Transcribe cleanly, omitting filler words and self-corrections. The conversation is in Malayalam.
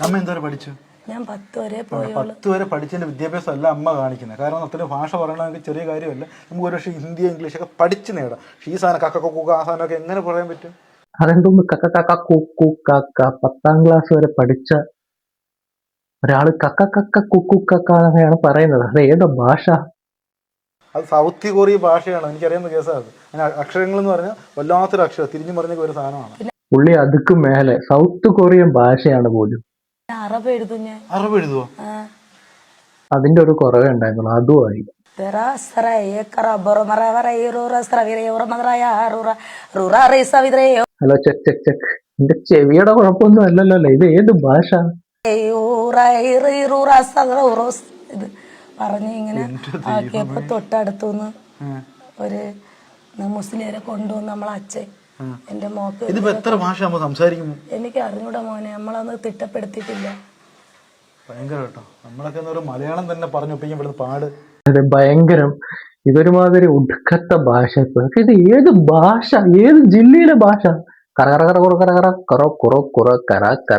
അമ്മ എന്തോരം പഠിച്ചു? ഞാൻ 10 വരെ പോയുള്ളൂ. 10 വരെ പഠിച്ചതിന്റെ വിദ്യാഭ്യാസം അല്ല അമ്മ കാണിക്കുന്നത്. കാരണം അത്രയും ഭാഷ പറയണമെങ്കിൽ ചെറിയ കാര്യമല്ല. നമുക്ക് ഒരു പക്ഷേ ഹിന്ദി ഇംഗ്ലീഷൊക്കെ പഠിച്ച് നേടാം. ഈ സാധനം കക്ക കുക്ക ആ സാധനമൊക്കെ എങ്ങനെ പറയാൻ പറ്റും? അതെന്തോന്ന് കക്ക കക്ക കുക്കു കക്ക 10ാം ക്ലാസ് വരെ പഠിച്ച ഒരാള് കക്ക കക്ക കുക്കു കക്ക എന്നൊക്കെയാണ് പറയുന്നത്. അത് ഏതാ ഭാഷ? അത് സൗത്ത് കൊറിയ ഭാഷയാണ്. എനിക്കറിയാവുന്ന കേസാണ് അത്. അങ്ങനെ അക്ഷരങ്ങൾ എന്ന് പറഞ്ഞാൽ വല്ലാത്തൊരു അക്ഷരം, തിരിഞ്ഞു പറഞ്ഞ ഒരു സാധനമാണ്. പുള്ളി അതുക്കും മേലെ സൗത്ത് കൊറിയൻ ഭാഷയാണ് പോലും. അറബ് എഴുതും ഞാൻ. അറബ് എഴുതുവോ? അതിന്റെ ഒരു കുറവേ ഉണ്ടായിരുന്നുള്ളൂ. അതുമായി ഹലോ ചെക്ക് ചെക്ക് ചെക്ക്. എന്റെ ചെവിയുടെ കുഴപ്പമൊന്നും അല്ലല്ലോ. ഇത് ഏത് ഭാഷ? ഇത് പറഞ്ഞ് ഇങ്ങനെ ആക്കിയപ്പോ തൊട്ടടുത്തുനിന്ന് ഒരു മുസ്ലിരെ കൊണ്ടുവന്ന് നമ്മളെ അച്ഛൻ എന്റെ മോക്ക് ഇതിപ്പോ എത്ര ഭാഷ നമ്മൾ സംസാരിക്കും? എനിക്ക് അറിഞ്ഞൂടാ മോനെ, നമ്മളന്ന് തിട്ടപ്പെടുത്തിയിട്ടില്ല. ഭയങ്കര കേട്ടോ. നമ്മളൊക്കെ ഒരു മലയാളം തന്നെ പറഞ്ഞു ഒപ്പിക്കാൻ പെടുന്ന പാട്. അതെ, ഭയങ്കരം. ഇതൊരുമാതിരി ഒടുക്കത്തെ ഭാഷ. ഇത് ഏത് ഭാഷ? ഏത് ജില്ലയിലെ ഭാഷ? കറ കറ കറ കുറ കറ കറ കുറ കുറ കുറ കറ കറ